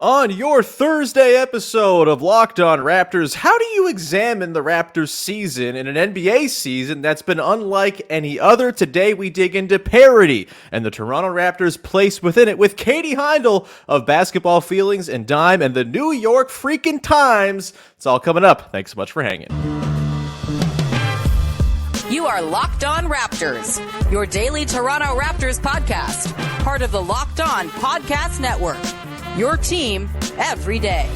On your Thursday episode of Locked On Raptors, how do you examine the Raptors season in an NBA season that's been unlike any other? Today we dig into parity and the Toronto Raptors' place within it with Katie Heindl of Basketball Feelings and Dime and the New York freaking Times. It's all coming up. Thanks so much for hanging. You are Locked On Raptors, your daily Toronto Raptors podcast, part of the Locked On Podcast Network. Your team every day.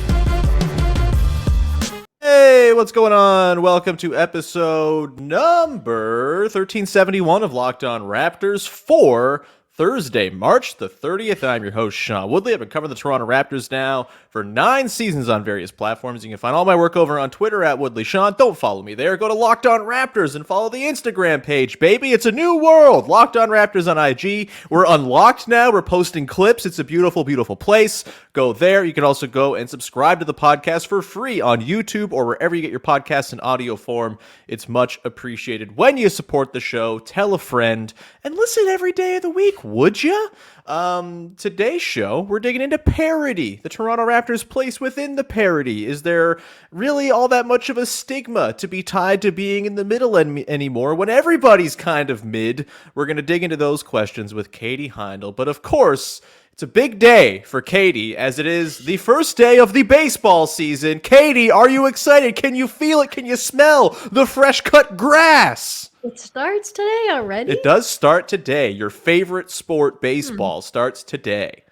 Hey, what's going on? Welcome to episode number 1371 of Locked On Raptors for Thursday, March the 30th. I'm your host, Sean Woodley. I've been covering the Toronto Raptors now for 9 seasons on various platforms. You can find all my work over on Twitter at WoodleySean. Don't follow me there. Go to Locked On Raptors and follow the Instagram page, baby. It's a new world. Locked On Raptors on IG. We're unlocked now. We're posting clips. It's a beautiful, beautiful place. Go there. You can also go and subscribe to the podcast for free on YouTube or wherever you get your podcasts in audio form. It's much appreciated when you support the show. Tell a friend and listen every day of the week. Would you? Today's show, we're digging into parity. The Toronto Raptors' place within the parity. Is there really all that much of a stigma to be tied to being in the middle anymore when everybody's kind of mid? We're going to dig into those questions with Katie Heindl. But of course, it's a big day for Katie, as it is the first day of the baseball season. Katie, are you excited? Can you feel it? Can you smell the fresh cut grass? It starts today already? It does start today. Your favorite sport, baseball, starts today.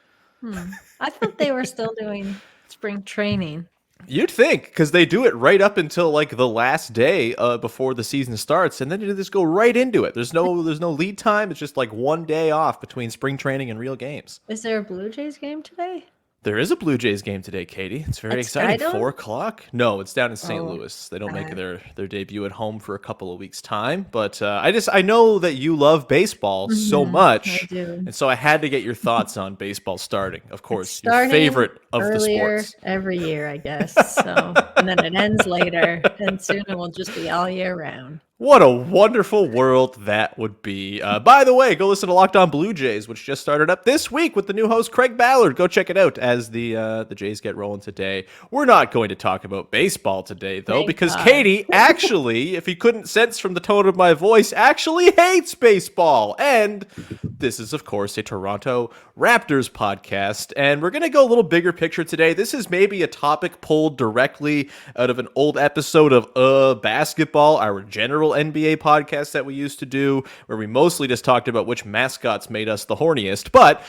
I thought they were still doing spring training. You'd think, because they do it right up until like the last day before the season starts, and then you just go right into it. There's no lead time. It's just like one day off between spring training and real games. Is there a Blue Jays game today? There is a Blue Jays game today, Katie. It's very exciting. Skydome? 4 o'clock? No, it's down in St. Louis. They don't make their debut at home for a couple of weeks' time. But I know that you love baseball so much. I do. And so I had to get your thoughts on baseball starting. Of course, your Starting favorite of the earlier sports. every year, I guess. So, and then it ends later, and soon it will just be all year round. What a wonderful world that would be. By the way, go listen to Locked On Blue Jays, which just started up this week with the new host, Craig Ballard. Go check it out as the Jays get rolling today. We're not going to talk about baseball today, though, Thank because God. Katie actually, if you couldn't sense from the tone of my voice, actually hates baseball. And this is, of course, a Toronto Raptors podcast. And we're going to go a little bigger picture today. This is maybe a topic pulled directly out of an old episode of Basketball, our general NBA podcast that we used to do, where we mostly just talked about which mascots made us the horniest. But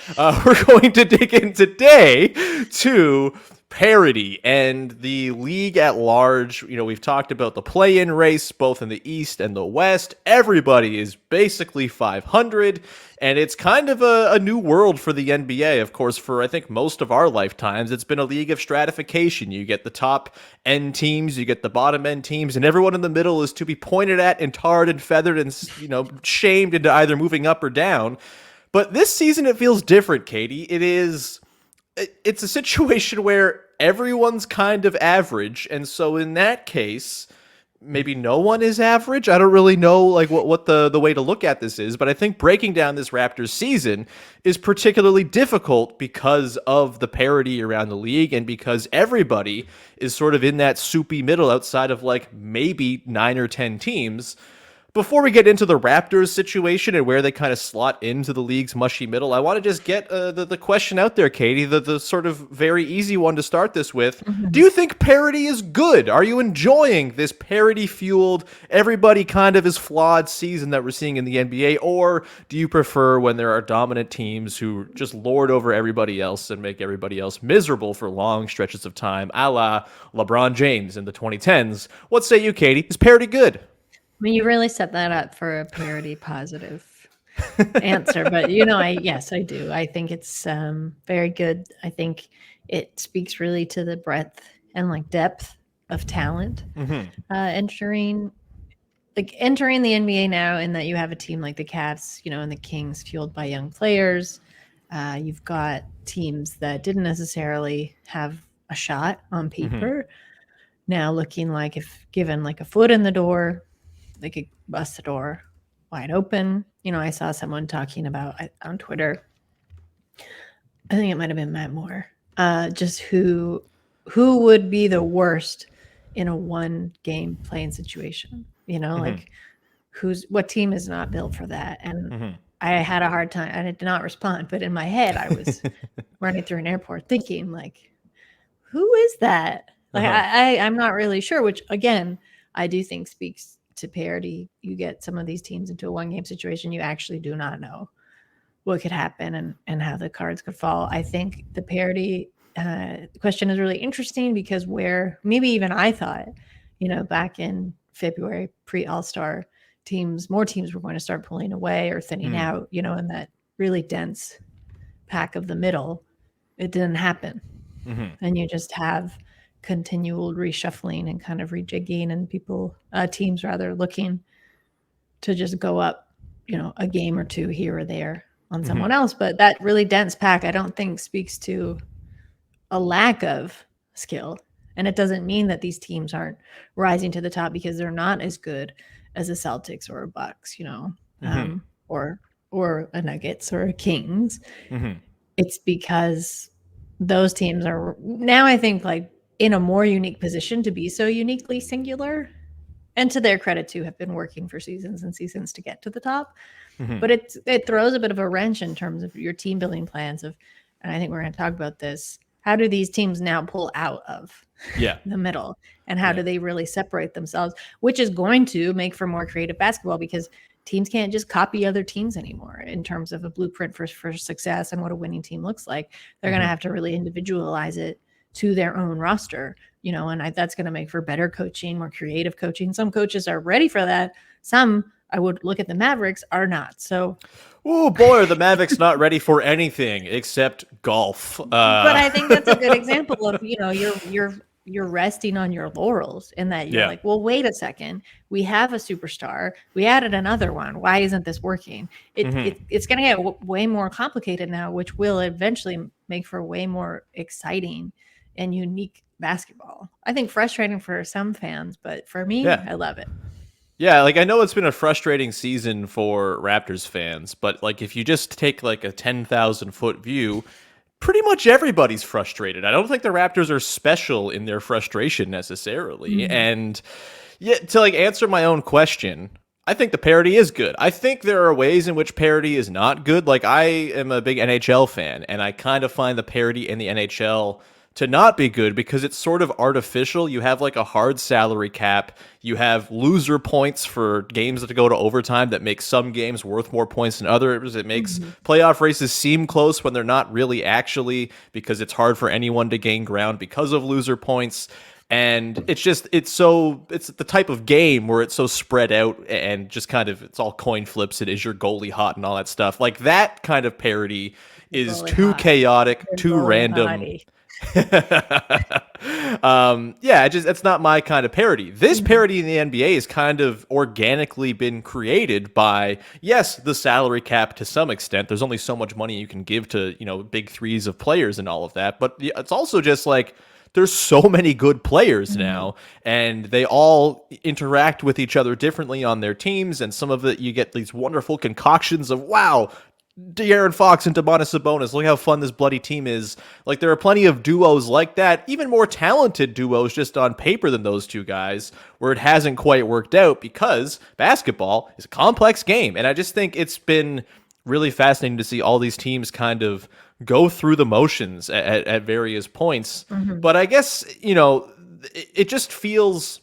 we're going to dig in today to parity and the league at large. You know, we've talked about the play-in race, both in the East and the West. Everybody is basically 500, and it's kind of a new world for the NBA. Of course, for I think most of our lifetimes, it's been a league of stratification. You get the top end teams, you get the bottom end teams, and everyone in the middle is to be pointed at and tarred and feathered and, shamed into either moving up or down. But this season, it feels different, Katie. It's a situation where everyone's kind of average, and so in that case, maybe no one is average. I don't really know like what the way to look at this is, but I think breaking down this Raptors season is particularly difficult because of the parity around the league and because everybody is sort of in that soupy middle outside of like maybe 9 or 10 teams. Before we get into the Raptors situation and where they kind of slot into the league's mushy middle, I want to just get the question out there, Katie, the sort of very easy one to start this with. Do you think parity is good? Are you enjoying this parity-fueled, everybody kind of is flawed season that we're seeing in the NBA? Or do you prefer when there are dominant teams who just lord over everybody else and make everybody else miserable for long stretches of time, a la LeBron James in the 2010s? What say you, Katie? Is parity good? I mean, you really set that up for a parody positive answer, but yes, I do. I think it's very good. I think it speaks really to the breadth and like depth of talent entering the NBA now, in that you have a team like the Cavs, and the Kings fueled by young players. You've got teams that didn't necessarily have a shot on paper now looking like, if given like a foot in the door, they could bust the door wide open. I saw someone talking about on Twitter, I think it might have been Matt Moore, just who would be the worst in a one game playing situation. Like what team is not built for that? And I had a hard time. I did not respond, but in my head, I was running through an airport thinking, like, who is that? Like, I'm not really sure, which again, I do think speaks to parity. You get some of these teams into a one game situation, you actually do not know what could happen and how the cards could fall. I think the parity question is really interesting because where maybe even I thought, back in February, pre All-Star, more teams were going to start pulling away or thinning out, in that really dense pack of the middle. It didn't happen. And you just have continual reshuffling and kind of rejigging and teams rather looking to just go up, a game or two here or there on someone else. But that really dense pack, I don't think speaks to a lack of skill. And it doesn't mean that these teams aren't rising to the top because they're not as good as a Celtics or a Bucks, or a Nuggets or a Kings. It's because those teams are now, I think, like in a more unique position to be so uniquely singular. And to their credit, too, have been working for seasons and seasons to get to the top. But it throws a bit of a wrench in terms of your team building plans and I think we're going to talk about this. How do these teams now pull out of the middle? And how do they really separate themselves? Which is going to make for more creative basketball because teams can't just copy other teams anymore in terms of a blueprint for success and what a winning team looks like. They're going to have to really individualize it to their own roster, and that's going to make for better coaching, more creative coaching. Some coaches are ready for that. Some, I would look at the Mavericks, are not. So, oh boy, are the Mavericks not ready for anything except golf. But I think that's a good example of, you're resting on your laurels in that you're like, well, wait a second. We have a superstar. We added another one. Why isn't this working? It's going to get way more complicated now, which will eventually make for way more exciting and unique basketball. I think frustrating for some fans, but for me, I love it. Yeah, like I know it's been a frustrating season for Raptors fans, but like if you just take like a 10,000-foot view, pretty much everybody's frustrated. I don't think the Raptors are special in their frustration necessarily. And to like answer my own question, I think the parity is good. I think there are ways in which parity is not good. Like I am a big NHL fan, and I kind of find the parity in the NHL to not be good because it's sort of artificial. You have like a hard salary cap. You have loser points for games that go to overtime that make some games worth more points than others. It makes playoff races seem close when they're not really actually, because it's hard for anyone to gain ground because of loser points. And it's the type of game where it's so spread out and just kind of, it's all coin flips. It is your goalie hot and all that stuff. Like that kind of parity is too chaotic, too random. It's not my kind of parody. This parody in the NBA has kind of organically been created by, yes, the salary cap to some extent. There's only so much money you can give to, big threes of players and all of that. But it's also just like, there's so many good players now, and they all interact with each other differently on their teams. And some of it, you get these wonderful concoctions of, wow, De'Aaron Fox and Domantas Sabonis, look how fun this bloody team is. Like, there are plenty of duos like that, even more talented duos just on paper than those two guys, where it hasn't quite worked out because basketball is a complex game. And I just think it's been really fascinating to see all these teams kind of go through the motions at various points. But I guess, it just feels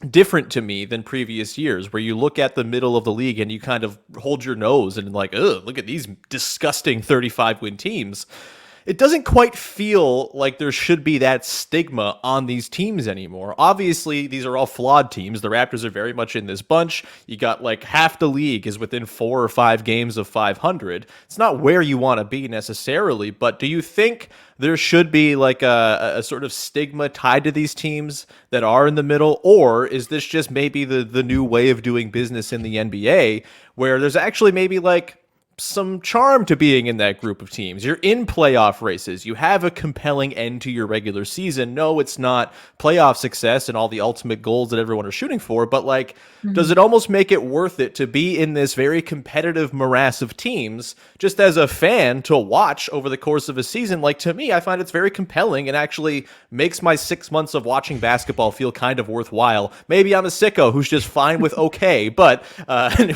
different to me than previous years, where you look at the middle of the league and you kind of hold your nose and like, ugh, look at these disgusting 35-win teams. It doesn't quite feel like there should be that stigma on these teams anymore. Obviously, these are all flawed teams. The Raptors are very much in this bunch. You got like half the league is within 4 or 5 games of 500. It's not where you want to be necessarily, but do you think there should be like a sort of stigma tied to these teams that are in the middle? Or is this just maybe the new way of doing business in the NBA, where there's actually maybe like some charm to being in that group of teams. You're in playoff races. You have a compelling end to your regular season. No, it's not playoff success and all the ultimate goals that everyone is shooting for, but like, does it almost make it worth it to be in this very competitive morass of teams just as a fan to watch over the course of a season? Like, to me, I find it's very compelling and actually makes my 6 months of watching basketball feel kind of worthwhile. Maybe I'm a sicko who's just fine with okay, but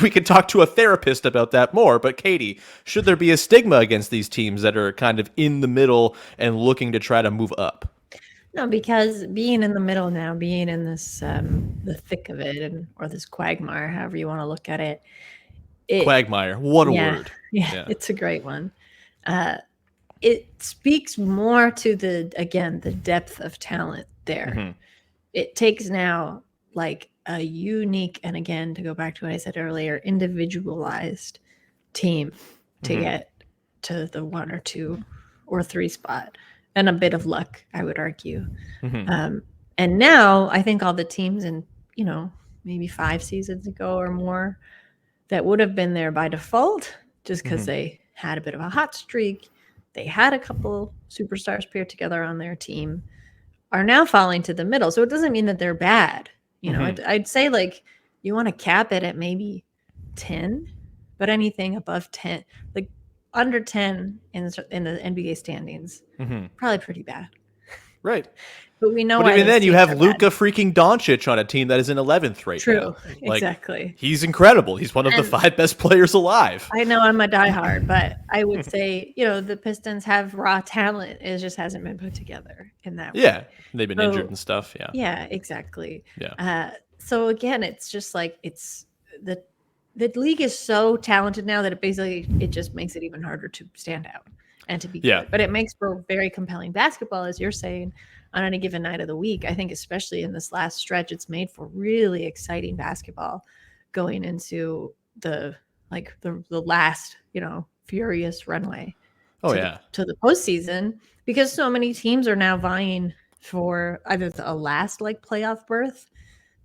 we could talk to a therapist about that more. But Katie, should there be a stigma against these teams that are kind of in the middle and looking to try to move up? No, because being in the middle now, being in this the thick of it, or this quagmire, however you want to look at it. Quagmire, what a yeah, word. Yeah, it's a great one. It speaks more to the depth of talent there. It takes now like a unique, and again, to go back to what I said earlier, individualized team to get to the 1 or 2 or 3 spot, and a bit of luck, I would argue. And now I think all the teams in, maybe 5 seasons ago or more that would have been there by default, just because they had a bit of a hot streak, they had a couple superstars paired together on their team, are now falling to the middle. So it doesn't mean that they're bad. I'd say like you want to cap it at maybe 10, but anything above 10, like under 10 in the NBA standings, probably pretty bad. Right. But we know. But even then, you have Luka freaking Doncic on a team that is in 11th right now. True, exactly. He's incredible. He's one of the 5 best players alive. I know I'm a diehard, but I would say, the Pistons have raw talent. It just hasn't been put together in that way. Yeah, they've been injured and stuff. Yeah. Yeah, exactly. Yeah. So again, it's just like the league is so talented now that it just makes it even harder to stand out and to be good. But it makes for very compelling basketball, as you're saying, on any given night of the week. I think especially in this last stretch, it's made for really exciting basketball going into the last, furious runway to the postseason, because so many teams are now vying for either a last playoff berth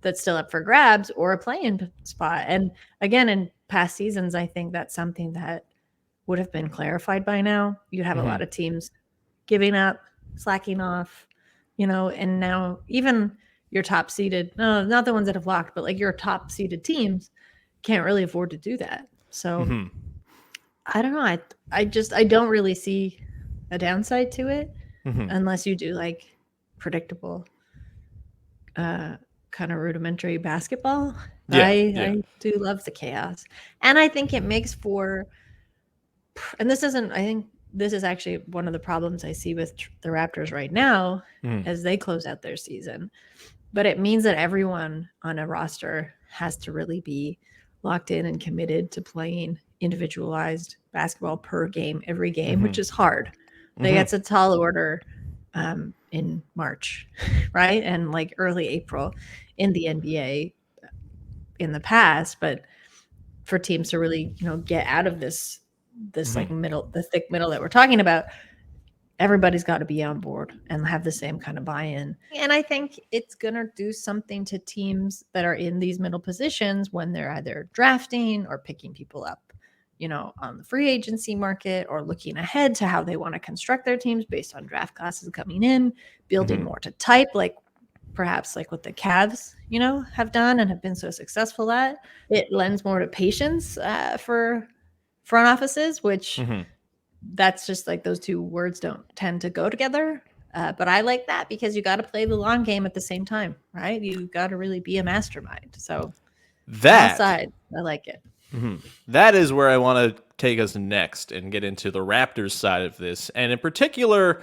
that's still up for grabs or a play-in spot. And again, in past seasons, I think that's something that would have been clarified by now. You'd have a lot of teams giving up, slacking off, and now even your top seeded, no, not the ones that have locked, but like your top seeded teams can't really afford to do that. So I don't know. I don't really see a downside to it unless you do like predictable, kind of rudimentary basketball. I do love the chaos. And I think it makes for, and I think this is actually one of the problems I see with the Raptors right now as they close out their season. But it means that everyone on a roster has to really be locked in and committed to playing individualized basketball per game, every game, which is hard. That's a tall order in March, right? And like early April in the NBA in the past. But for teams to really, get out of this like the thick middle that we're talking about, everybody's got to be on board and have the same kind of buy-in. And I think it's going to do something to teams that are in these middle positions when they're either drafting or picking people up, on the free agency market, or looking ahead to how they want to construct their teams based on draft classes coming in, building more to type, like perhaps like what the Cavs, have done and have been so successful at. It lends more to patience for front offices, which that's just like those two words don't tend to go together. But I like that because you got to play the long game at the same time, right? You got to really be a mastermind. So that side, I like it. That is where I want to take us next and get into the Raptors side of this. And in particular,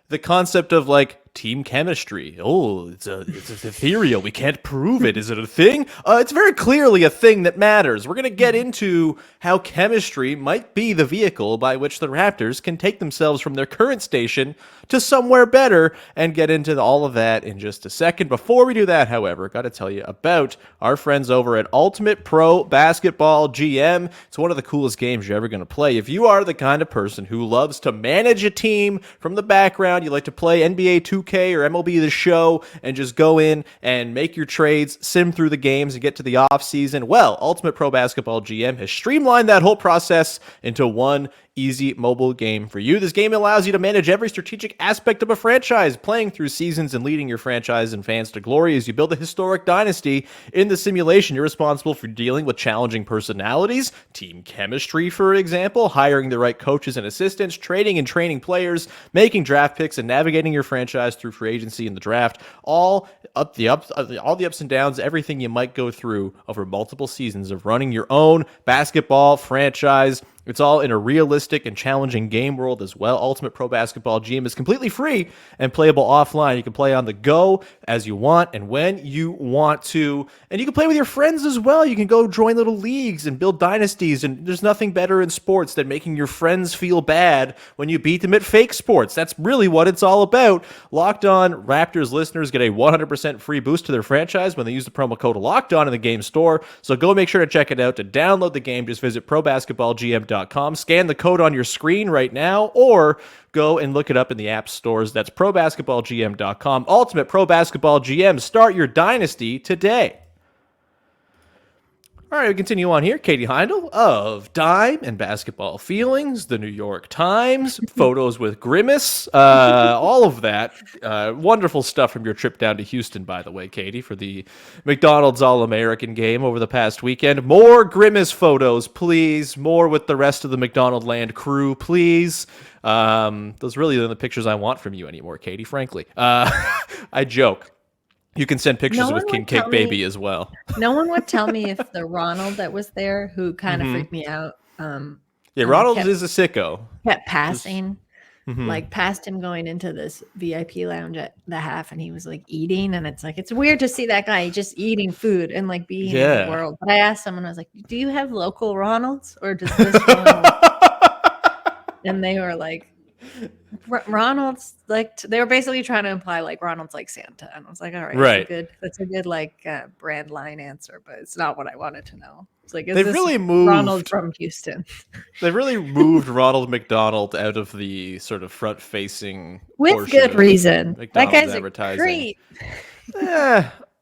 the concept of like team chemistry. Oh, it's ethereal. We can't prove it. Is it a thing? It's very clearly a thing that matters. We're going to get into how chemistry might be the vehicle by which the Raptors can take themselves from their current station to somewhere better, and get into all of that in just a second. Before we do that, however, got to tell you about our friends over at Ultimate Pro Basketball GM. It's one of the coolest games you're ever going to play. If you are the kind of person who loves to manage a team from the background, you like to play NBA 2K or MLB The Show and just go in and make your trades, sim through the games, and get to the off season? Well, Ultimate Pro Basketball GM has streamlined that whole process into one easy mobile game for you. This game allows you to manage every strategic aspect of a franchise, playing through seasons and leading your franchise and fans to glory as you build a historic dynasty. In the simulation, you're responsible for dealing with challenging personalities, team chemistry, for example, hiring the right coaches and assistants, trading and training players, making draft picks, and navigating your franchise through free agency and the draft. All the ups and downs, everything you might go through over multiple seasons of running your own basketball franchise. It's all in a realistic and challenging game world as well. Ultimate Pro Basketball GM is completely free and playable offline. You can play on the go as you want and when you want to. And you can play with your friends as well. You can go join little leagues and build dynasties. And there's nothing better in sports than making your friends feel bad when you beat them at fake sports. That's really what it's all about. Locked On Raptors listeners get a 100% free boost to their franchise when they use the promo code LOCKEDON in the game store. So go make sure to check it out. To download the game, just visit probasketballgm.com. Scan the code on your screen right now, or go and look it up in the app stores. That's probasketballgm.com. Ultimate Pro Basketball GM. Start your dynasty today. All right, we continue on here. Katie Heindl of Dime and Basketball Feelings, the New York Times, photos with Grimace, all of that. Wonderful stuff from your trip down to Houston, by the way, Katie, for the McDonald's All-American game over the past weekend. More Grimace photos, please. More with the rest of the McDonald Land crew, please. Those really aren't the pictures I want from you anymore, Katie, frankly. I joke. You can send pictures with King Cake Baby as well. No one would tell me if the Ronald that was there, who kind of freaked me out. Ronald is a sicko. Kept passing, like past him going into this VIP lounge at the half, and he was like eating, and it's like it's weird to see that guy just eating food and like being in the world. But I asked someone, I was like, "Do you have local Ronalds, or does this Ronald?" And they were like, Ronald's like, they were basically trying to imply like Ronald's like Santa, and I was like, all right, that's a good like brand line answer, but it's not what I wanted to know. It's like, they've really moved Ronald from Houston. They've really moved Ronald McDonald out of the sort of front facing with good reason. McDonald's that guy's advertising.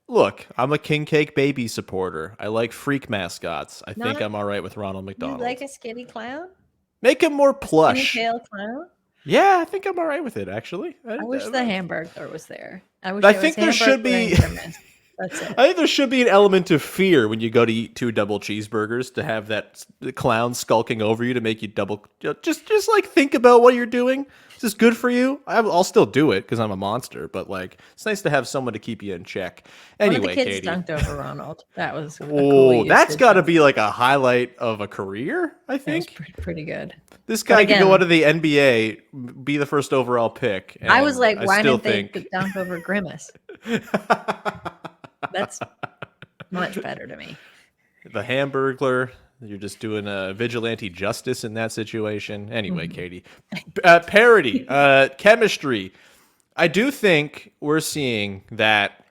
Look, I'm a King Cake Baby supporter. I like freak mascots. I think I'm all right with Ronald McDonald. You like a skinny clown? Make him more plush. Skinny pale clown? Yeah, I think I'm all right with it, actually. I wish the Hamburglar was there. I think there should be. That's it. I think there should be an element of fear when you go to eat 2 double cheeseburgers, to have that clown skulking over you to make you double. Just like think about what you're doing. Is this good for you? I'll still do it because I'm a monster, but like it's nice to have someone to keep you in check. Anyway, one of the kids Katie, dunked over Ronald. That was that's got to be like a highlight of a career. I think pretty good. This guy could go out of the NBA, be the first overall pick. I was like, why didn't they dunk over Grimace? That's much better to me. The Hamburglar. You're just doing a vigilante justice in that situation. Anyway, Katie. Parity, chemistry. I do think we're seeing that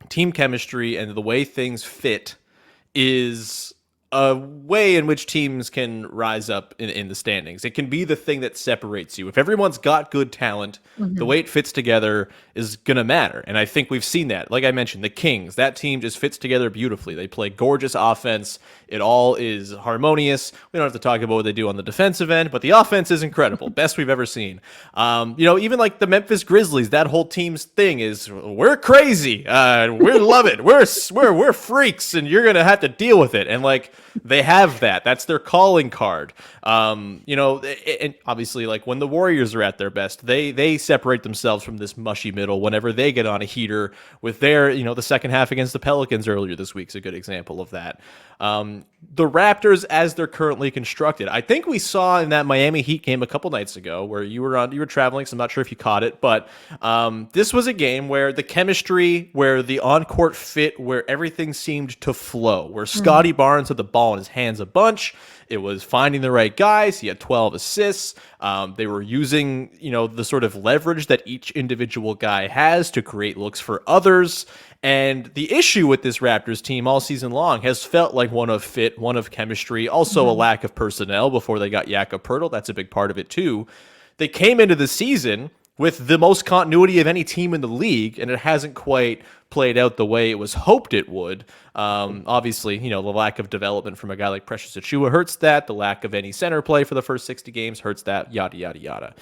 team chemistry and the way things fit is a way in which teams can rise up in the standings. It can be the thing that separates you. If everyone's got good talent, the way it fits together is going to matter. And I think we've seen that. Like I mentioned, the Kings, that team just fits together beautifully. They play gorgeous offense. It all is harmonious. We don't have to talk about what they do on the defensive end, but the offense is incredible. Best we've ever seen. Even like the Memphis Grizzlies, that whole team's thing is we're crazy. We love it. We're freaks, and you're going to have to deal with it. And like, they have that. That's their calling card. And obviously, like when the Warriors are at their best, they separate themselves from this mushy middle whenever they get on a heater with their, the second half against the Pelicans earlier this week is a good example of that. The Raptors, as they're currently constructed, I think we saw in that Miami Heat game a couple nights ago where you were traveling, so I'm not sure if you caught it, but this was a game where the chemistry, where the on-court fit, where everything seemed to flow, where Scotty Barnes had the ball in his hands a bunch. It was finding the right guys. He had 12 assists. They were using, the sort of leverage that each individual guy has to create looks for others. And the issue with this Raptors team all season long has felt like one of fit, one of chemistry, also a lack of personnel before they got Jakob Poeltl. That's a big part of it too. They came into the season with the most continuity of any team in the league, and it hasn't quite played out the way it was hoped it would. Obviously, the lack of development from a guy like Precious Achiuwa hurts that. The lack of any center play for the first 60 games hurts that, yada, yada, yada.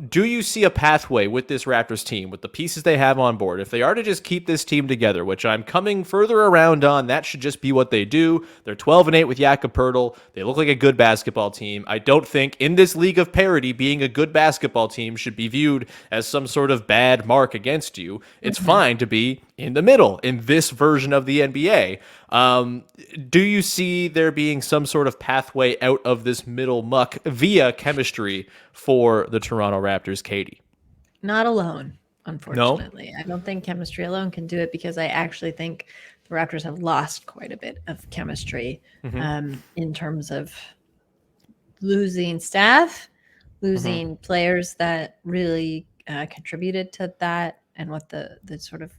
Do you see a pathway with this Raptors team, with the pieces they have on board? If they are to just keep this team together, which I'm coming further around on, that should just be what they do. They're 12-8 with Jakob Poeltl. They look like a good basketball team. I don't think in this league of parity, being a good basketball team should be viewed as some sort of bad mark against you. It's fine to be in the middle in this version of the NBA. Do you see there being some sort of pathway out of this middle muck via chemistry for the Toronto Raptors, Katie? Not alone, unfortunately. No? I don't think chemistry alone can do it, because I actually think the Raptors have lost quite a bit of chemistry in terms of losing staff, losing players that really contributed to that, and what the sort of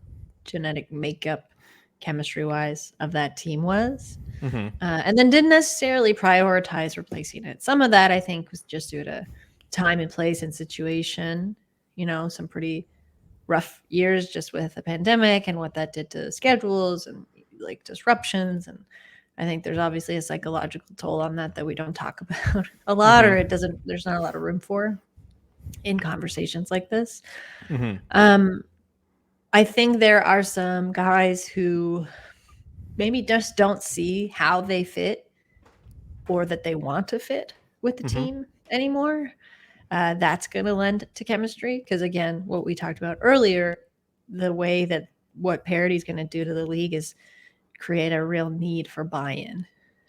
genetic makeup chemistry-wise of that team was. And then didn't necessarily prioritize replacing it. Some of that, I think, was just due to time and place and situation, some pretty rough years just with the pandemic and what that did to schedules and like disruptions. And I think there's obviously a psychological toll on that we don't talk about a lot, or there's not a lot of room for in conversations like this. I think there are some guys who maybe just don't see how they fit or that they want to fit with the team anymore. That's going to lend to chemistry, because, again, what we talked about earlier, the way that what parity is going to do to the league is create a real need for buy-in,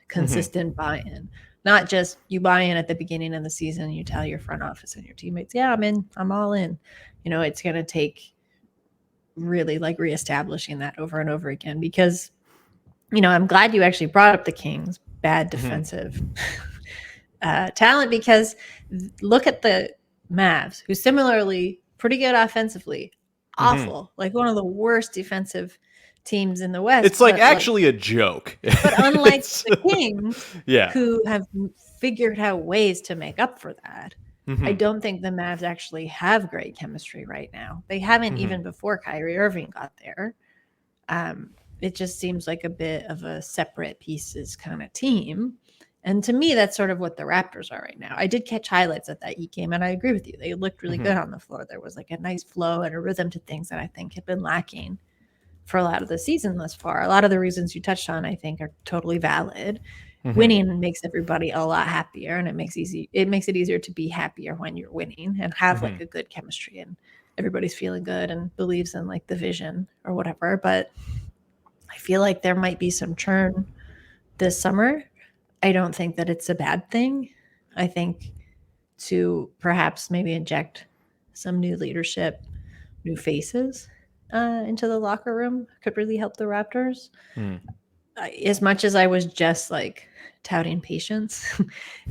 consistent buy-in. Not just you buy in at the beginning of the season and you tell your front office and your teammates, yeah, I'm in, I'm all in. It's going to take really like reestablishing that over and over again, because I'm glad you actually brought up the Kings' bad defensive talent, because look at the Mavs, who similarly pretty good offensively, awful, like one of the worst defensive teams in the West. It's like actually a joke. But unlike the Kings, who have figured out ways to make up for that, I don't think the Mavs actually have great chemistry right now. They haven't even before Kyrie Irving got there. It just seems like a bit of a separate pieces kind of team. And to me, that's sort of what the Raptors are right now. I did catch highlights of that Heat game, and I agree with you. They looked really good on the floor. There was like a nice flow and a rhythm to things that I think had been lacking for a lot of the season thus far. A lot of the reasons you touched on, I think, are totally valid. Winning makes everybody a lot happier, and it makes it easier to be happier when you're winning and have like a good chemistry and everybody's feeling good and believes in like the vision or whatever. But I feel like there might be some churn this summer. I don't think that it's a bad thing. I think to perhaps maybe inject some new leadership, new faces into the locker room could really help the Raptors. As much as I was just like touting patience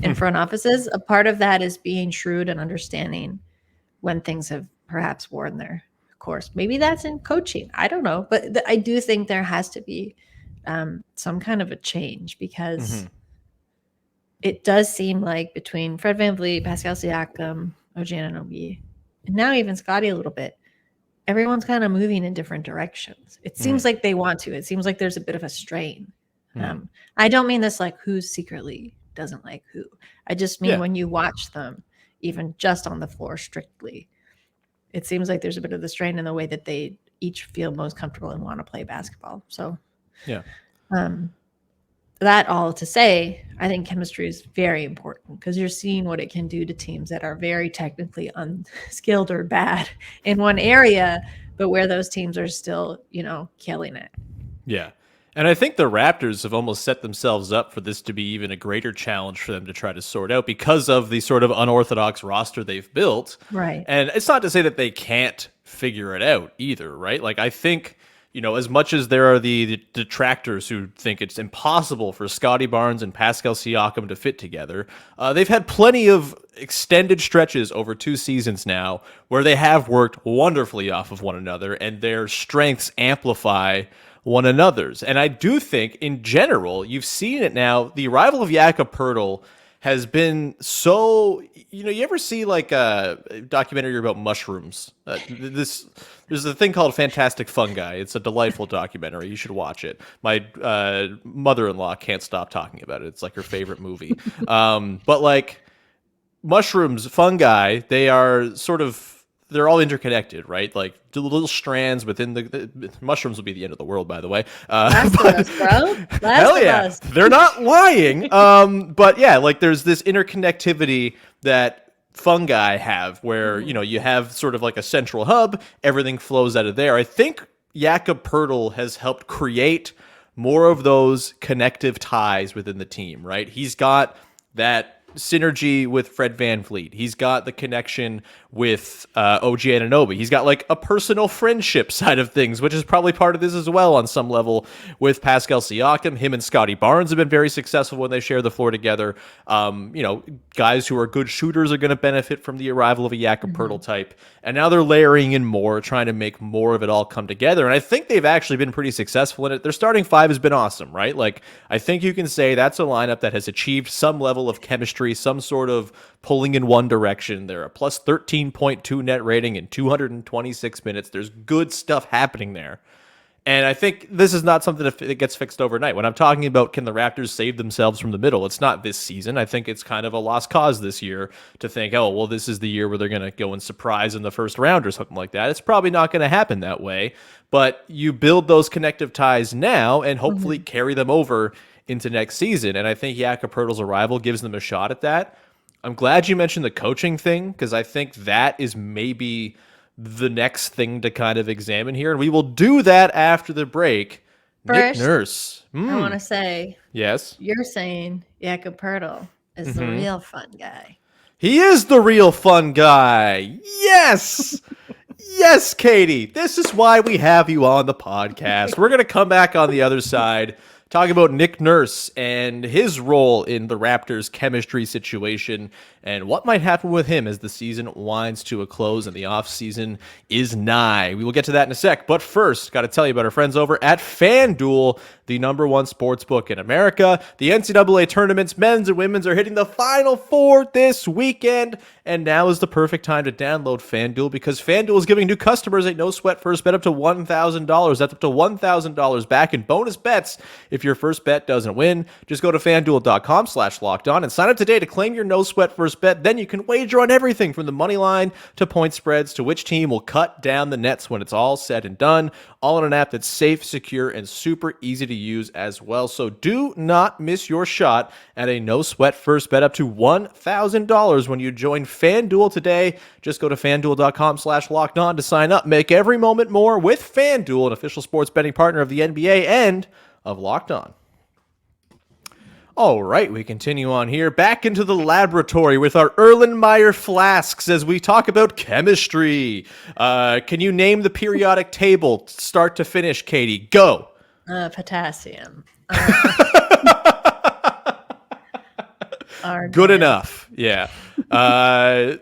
in front offices, a part of that is being shrewd and understanding when things have perhaps worn their course. Maybe that's in coaching. I don't know. But I do think there has to be some kind of a change, because it does seem like between Fred VanVleet, Pascal Siakam, OG Anunoby, and now even Scotty a little bit, everyone's kind of moving in different directions. It seems like they want to. It seems like there's a bit of a strain. I don't mean this like who secretly doesn't like who. I just mean when you watch them, even just on the floor strictly, it seems like there's a bit of the strain in the way that they each feel most comfortable and want to play basketball. So, that all to say, I think chemistry is very important, because you're seeing what it can do to teams that are very technically unskilled or bad in one area, but where those teams are still, killing it. Yeah. And I think the Raptors have almost set themselves up for this to be even a greater challenge for them to try to sort out, because of the sort of unorthodox roster they've built. Right. And it's not to say that they can't figure it out either, right? Like, I think, as much as there are the detractors who think it's impossible for Scotty Barnes and Pascal Siakam to fit together, they've had plenty of extended stretches over 2 seasons now where they have worked wonderfully off of one another, and their strengths amplify one another's. And I do think, in general, you've seen it now, the arrival of Jakob Poeltl has been so, you ever see like a documentary about mushrooms? There's a thing called Fantastic Fungi. It's a delightful documentary. You should watch it. My mother-in-law can't stop talking about it. It's like her favorite movie. But like mushrooms, fungi, they're all interconnected, right? Like the little strands within the mushrooms will be the end of the world, by the way. Last of Us, bro. Hell yeah, they're not lying. But yeah, like there's this interconnectivity that fungi have, where you have sort of like a central hub. Everything flows out of there. I think Jakob Poeltl has helped create more of those connective ties within the team, right? He's got that synergy with Fred VanVleet. He's got the connection with OG Anunoby. He's got like a personal friendship side of things, which is probably part of this as well on some level with Pascal Siakam. Him and Scotty Barnes have been very successful when they share the floor together. Guys who are good shooters are going to benefit from the arrival of a Jakob Poeltl type. And now they're layering in more, trying to make more of it all come together. And I think they've actually been pretty successful in it. Their starting five has been awesome, right? Like, I think you can say that's a lineup that has achieved some level of chemistry, some sort of pulling in one direction. They're a plus 13.2 net rating in 226 minutes. There's good stuff happening there. And I think this is not something that gets fixed overnight. When I'm talking about can the Raptors save themselves from the middle, it's not this season. I think it's kind of a lost cause this year to think, oh, well, this is the year where they're going to go and surprise in the first round or something like that. It's probably not going to happen that way. But you build those connective ties now and hopefully carry them over into next season. And I think Jakob Poeltl's arrival gives them a shot at that. I'm glad you mentioned the coaching thing, because I think that is maybe the next thing to kind of examine here. And we will do that after the break. First, Nick Nurse. I want to say, yes, you're saying Jakob Poeltl is the real fun guy. He is the real fun guy. Yes. Yes, Katie. This is why we have you on the podcast. We're going to come back on the other side, talking about Nick Nurse and his role in the Raptors' chemistry situation and what might happen with him as the season winds to a close and the offseason is nigh. We will get to that in a sec. But first, got to tell you about our friends over at FanDuel, the #1 sports book in America. The NCAA tournaments, men's and women's, are hitting the Final Four this weekend. And now is the perfect time to download FanDuel, because FanDuel is giving new customers a no-sweat first bet up to $1,000. That's up to $1,000 back in bonus bets if your first bet doesn't win. Just go to FanDuel.com/lockedon and sign up today to claim your no-sweat first bet. Then you can wager on everything from the money line to point spreads to which team will cut down the nets when it's all said and done. All in an app that's safe, secure, and super easy to use as well. So do not miss your shot at a no-sweat first bet up to $1,000 when you join FanDuel today. Just go to FanDuel.com/lockedon to sign up. Make every moment more with FanDuel, an official sports betting partner of the NBA and of Locked On. All right, we continue on here. Back into the laboratory with our Erlenmeyer flasks as we talk about chemistry. Can you name the periodic table start to finish, Katie? Go. Potassium. Good enough. Yeah. I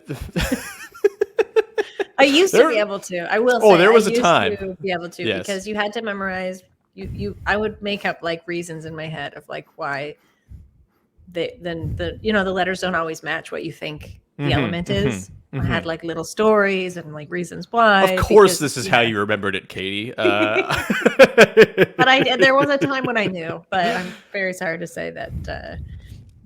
used to be able to. I will say. Oh, there was a time to be able to, yes, because you had to memorize. I would make up like reasons in my head of like why. The letters don't always match what you think the element is. I had like little stories and like reasons why. Of course, this is how you remembered it, Katie. But there was a time when I knew. But I'm very sorry to say that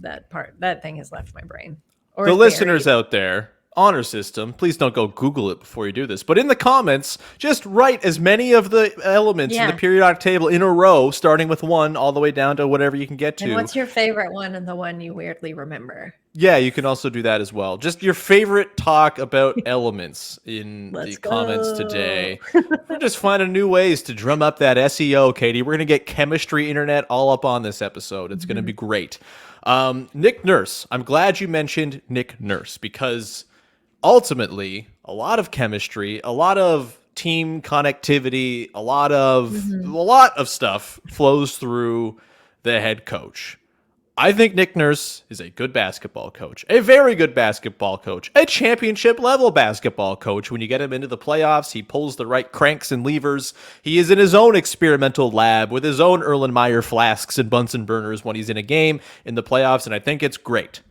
that thing has left my brain. Or the listeners out there, honor system, please don't go Google it before you do this. But in the comments, just write as many of the elements in the periodic table in a row, starting with 1 all the way down to whatever you can get to. And what's your favorite one and the one you weirdly remember? Yeah, you can also do that as well. Just your favorite talk about elements in the comments today. We're just finding new ways to drum up that SEO, Katie. We're going to get chemistry internet all up on this episode. It's going to be great. Nick Nurse. I'm glad you mentioned Nick Nurse, because ultimately, a lot of chemistry, a lot of team connectivity, a lot of stuff flows through the head coach. I think Nick Nurse is a good basketball coach, a very good basketball coach, a championship level basketball coach. When you get him into the playoffs, he pulls the right cranks and levers. He is in his own experimental lab with his own Erlenmeyer flasks and Bunsen burners when he's in a game in the playoffs, and I think it's great.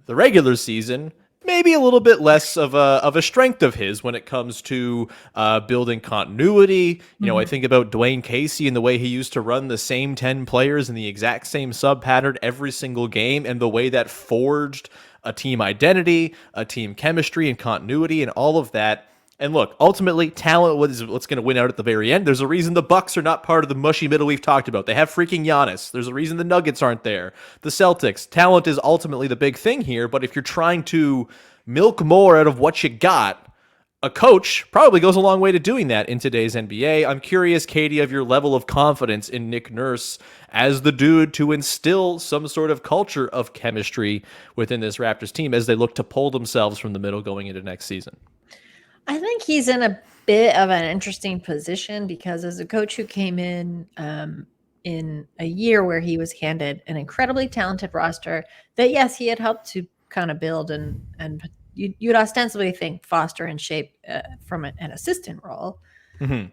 the regular season, maybe a little bit less of a strength of his when it comes to building continuity. I think about Dwayne Casey and the way he used to run the same 10 players in the exact same sub pattern every single game, and the way that forged a team identity, a team chemistry, and continuity, and all of that. And look, ultimately, talent was what's going to win out at the very end. There's a reason the Bucks are not part of the mushy middle we've talked about. They have freaking Giannis. There's a reason the Nuggets aren't there. The Celtics. Talent is ultimately the big thing here, but if you're trying to milk more out of what you got, a coach probably goes a long way to doing that in today's NBA. I'm curious, Katie, of your level of confidence in Nick Nurse as the dude to instill some sort of culture of chemistry within this Raptors team as they look to pull themselves from the middle going into next season. I think he's in a bit of an interesting position because as a coach who came in a year where he was handed an incredibly talented roster that, yes, he had helped to kind of build and you'd ostensibly think foster and shape from an assistant role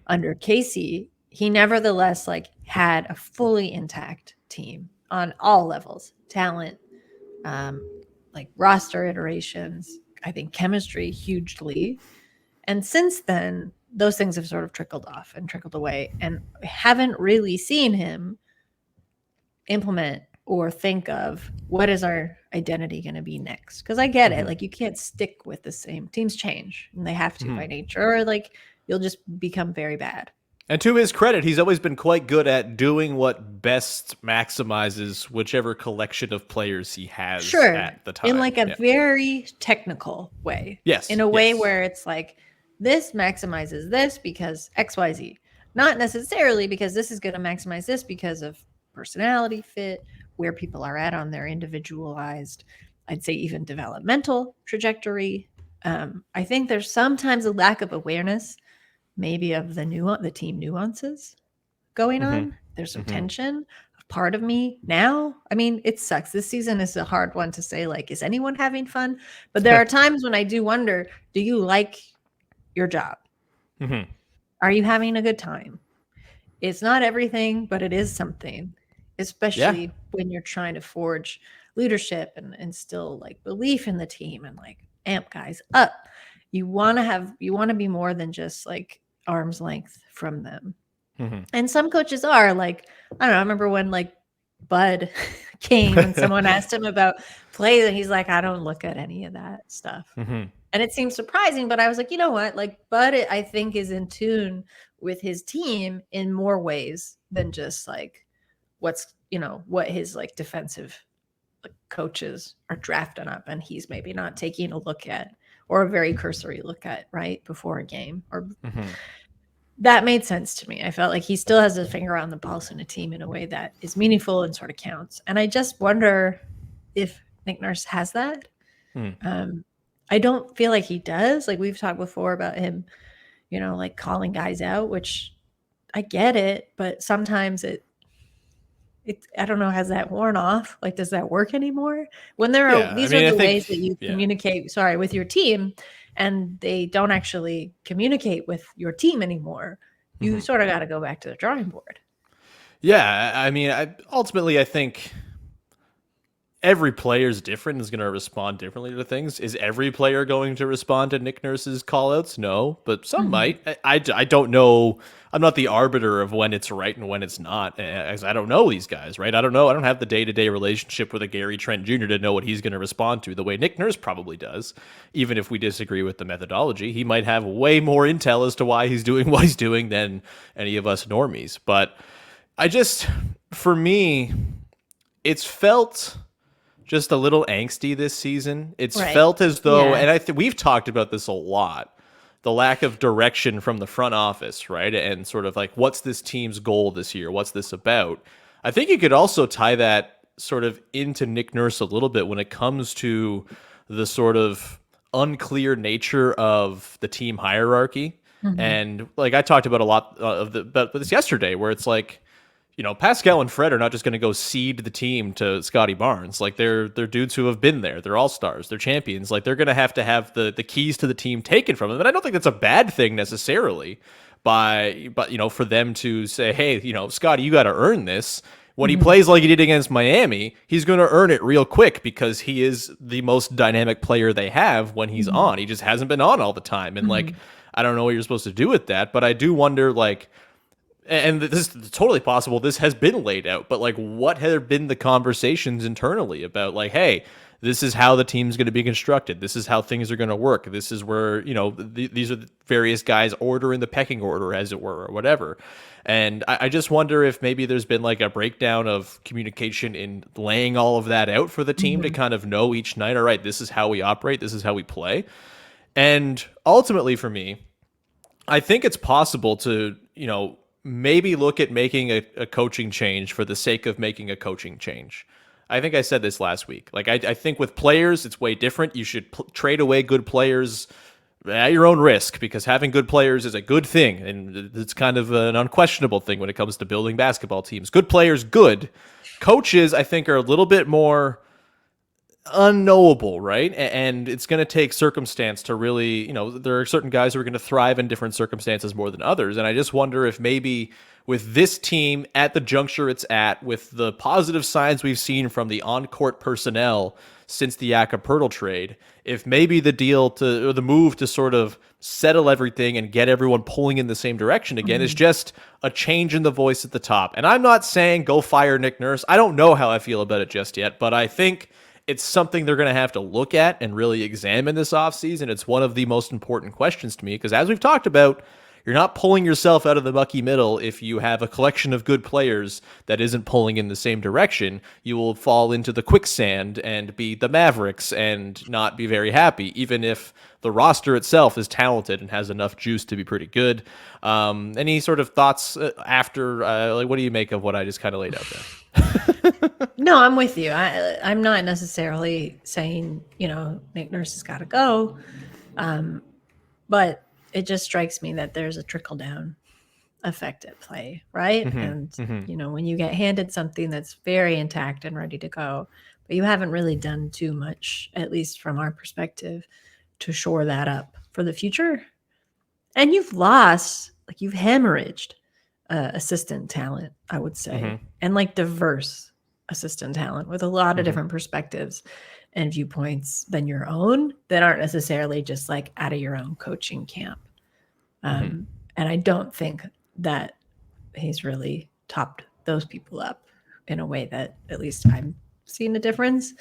under Casey, he nevertheless had a fully intact team on all levels, talent, roster iterations, I think chemistry hugely. And since then, those things have sort of trickled off and trickled away, and haven't really seen him implement or think of what is our identity going to be next. Because I get it. You can't stick with the same. Teams change, and they have to by nature, or you'll just become very bad. And to his credit, he's always been quite good at doing what best maximizes whichever collection of players he has at the time. In a very technical way. Yes. In a way where it's this maximizes this because XYZ. Not necessarily because this is going to maximize this because of personality fit, where people are at on their individualized, I'd say even developmental trajectory. I think there's sometimes a lack of awareness, maybe of the team nuances going on. There's some tension. Part of me now, it sucks. This season is a hard one to say, is anyone having fun? But there are times when I do wonder, do you like your job? Are you having a good time? It's not everything, but it is something, especially when you're trying to forge leadership and instill belief in the team and amp guys up. You want to be more than just arm's length from them. And some coaches are I don't know. I remember when Bud came and someone asked him about plays and he's I don't look at any of that stuff. And it seems surprising, but I was you know what? Bud, I think, is in tune with his team in more ways than just what his defensive coaches are drafting up and he's maybe not taking a look at, or a very cursory look at right before a game. Or that made sense to me. I felt he still has a finger on the pulse in a team in a way that is meaningful and sort of counts. And I just wonder if Nick Nurse has that. I don't feel he does. We've talked before about him, calling guys out, which I get it, but sometimes it I don't know, has that worn off? Does that work anymore? When there are these are the ways that you communicate, with your team, and they don't actually communicate with your team anymore, you sort of got to go back to the drawing board. Yeah, ultimately I think every player is different, is going to respond differently to things. Is every player going to respond to Nick Nurse's call-outs? No, but some might. I don't know. I'm not the arbiter of when it's right and when it's not, as I don't know these guys, right? I don't know. I don't have the day-to-day relationship with a Gary Trent Jr. to know what he's going to respond to the way Nick Nurse probably does. Even if we disagree with the methodology, he might have way more intel as to why he's doing what he's doing than any of us normies. But for me, it's felt just a little angsty this season. It's felt as though, and we've talked about this a lot, the lack of direction from the front office, right? And sort of what's this team's goal this year? What's this about? I think you could also tie that sort of into Nick Nurse a little bit when it comes to the sort of unclear nature of the team hierarchy. And I talked about a lot about this yesterday, where it's Pascal and Fred are not just going to go seed the team to Scotty Barnes. They're dudes who have been there. They're all-stars. They're champions. They're going to have the keys to the team taken from them. And I don't think that's a bad thing necessarily, but for them to say, hey, Scotty, you got to earn this. When he plays like he did against Miami, he's going to earn it real quick because he is the most dynamic player they have when he's on. He just hasn't been on all the time. And like, I don't know what you're supposed to do with that, but I do wonder, like, and this is totally possible, this has been laid out, but like, what have been the conversations internally about, like, hey, this is how the team's going to be constructed. This is how things are going to work. This is where, you know, these are the various guys order in the pecking order, as it were, or whatever. And I just wonder if maybe there's been like a breakdown of communication in laying all of that out for the team to kind of know each night, all right, this is how we operate. This is how we play. And ultimately for me, I think it's possible to, you know, maybe look at making a coaching change for the sake of making a coaching change. I think I said this last week. Like, I think with players, it's way different. You should trade away good players at your own risk, because having good players is a good thing. And it's kind of an unquestionable thing when it comes to building basketball teams. Good players, good. Coaches, I think, are a little bit more unknowable, right? And it's going to take circumstance to really, you know, there are certain guys who are going to thrive in different circumstances more than others. And I just wonder if maybe with this team at the juncture it's at, with the positive signs we've seen from the on-court personnel since the Jakob trade, if maybe the move to sort of settle everything and get everyone pulling in the same direction again is just a change in the voice at the top. And I'm not saying go fire Nick Nurse. I don't know how I feel about it just yet, but I think it's something they're going to have to look at and really examine this offseason. It's one of the most important questions to me, because as we've talked about, you're not pulling yourself out of the mucky middle if you have a collection of good players that isn't pulling in the same direction. You will fall into the quicksand and be the Mavericks and not be very happy, even if the roster itself is talented and has enough juice to be pretty good. Any sort of thoughts after, like, what do you make of what I just kind of laid out there? No, I'm with you. I'm not necessarily saying, you know, Nick Nurse has got to go. But it just strikes me that there's a trickle down effect at play, right? And, you know, when you get handed something that's very intact and ready to go, but you haven't really done too much, at least from our perspective, to shore that up for the future. And you've lost, like, you've hemorrhaged assistant talent, I would say, and like diverse assistant talent with a lot of different perspectives and viewpoints than your own that aren't necessarily just like out of your own coaching camp. And I don't think that he's really topped those people up in a way that at least I'm seeing a difference.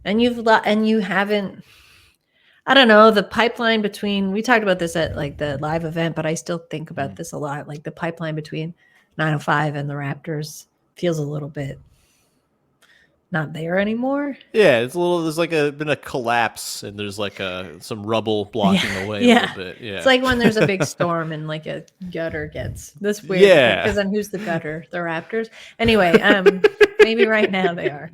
And you haven't, I don't know, the pipeline between, we talked about this at like the live event, but I still think about this a lot. Like the pipeline between 905 and the Raptors feels a little bit not there anymore. Yeah, it's a little. There's like been a collapse, and there's like some rubble blocking the way a little bit. Yeah, it's like when there's a big storm and like a gutter gets this weird. Yeah, because then who's the gutter? The Raptors. Anyway, maybe right now they are,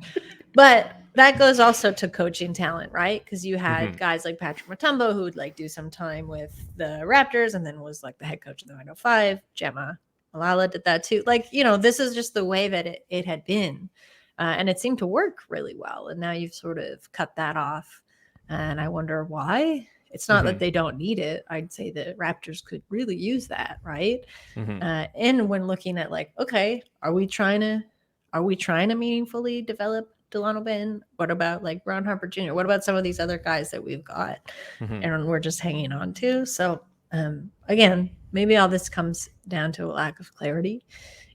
but that goes also to coaching talent, right? Because you had guys like Patrick Mutombo who would like do some time with the Raptors and then was like the head coach of the 905. Gemma Malala did that too. Like, you know, this is just the way that it had been. And it seemed to work really well. And now you've sort of cut that off. And I wonder why. It's not that they don't need it. I'd say the Raptors could really use that, right? And when looking at like, okay, are we trying to meaningfully develop Delano Ben? What about like Ron Harper Jr.? What about some of these other guys that we've got and we're just hanging on to? So again, maybe all this comes down to a lack of clarity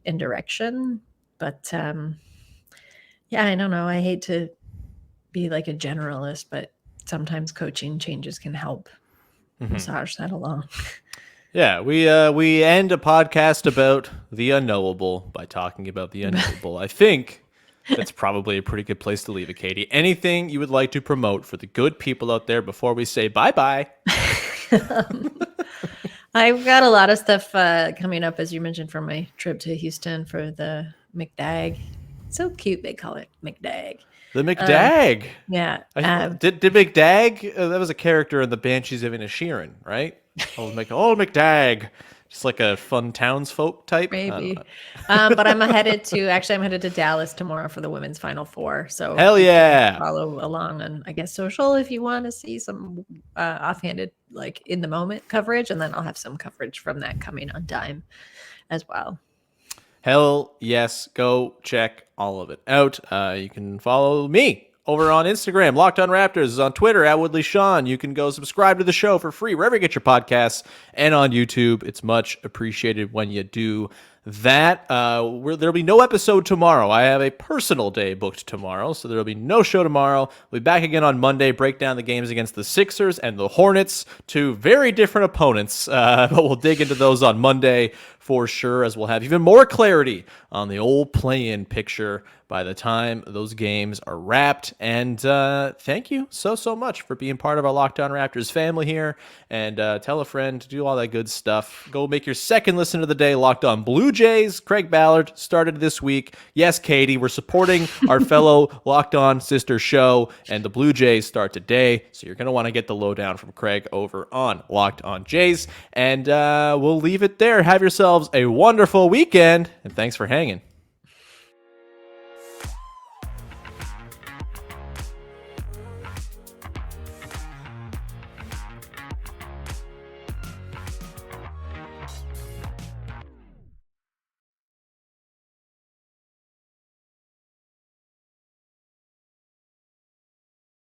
and direction. But yeah, I don't know. I hate to be like a generalist, but sometimes coaching changes can help massage that along. Yeah, we end a podcast about the unknowable by talking about the unknowable. I think that's probably a pretty good place to leave it, Katie. Anything you would like to promote for the good people out there before we say bye-bye? I've got a lot of stuff coming up, as you mentioned, for my trip to Houston for the McDag. So cute, they call it McDag. The McDag. Yeah. Did McDag? That was a character in the Banshees of Inisherin, right? McDag. Just like a fun townsfolk type. Maybe. But I'm headed to Dallas tomorrow for the women's Final Four. So hell yeah. Follow along on, I guess, social if you want to see some offhanded, like in the moment coverage. And then I'll have some coverage from that coming on Dime as well. Hell yes, go check all of it out. You can follow me over on Instagram. Locked On Raptors is on Twitter at Woodley Sean. You can go subscribe to the show for free wherever you get your podcasts and on YouTube. It's much appreciated when you do that. There'll be no episode tomorrow. I have a personal day booked tomorrow, so there'll be no show tomorrow. We'll be back again on Monday, break down the games against the Sixers and the Hornets, two very different opponents, but we'll dig into those on Monday for sure, as we'll have even more clarity on the old play-in picture by the time those games are wrapped. And thank you so much for being part of our Locked On Raptors family here. And tell a friend, do all that good stuff. Go make your second listen of the day Locked On Blue Jays. Craig Ballard started this week. Yes, Katie, we're supporting our fellow Locked On sister show, and the Blue Jays start today. So you're going to want to get the lowdown from Craig over on Locked On Jays. And we'll leave it there. Have yourselves a wonderful weekend, and thanks for hanging.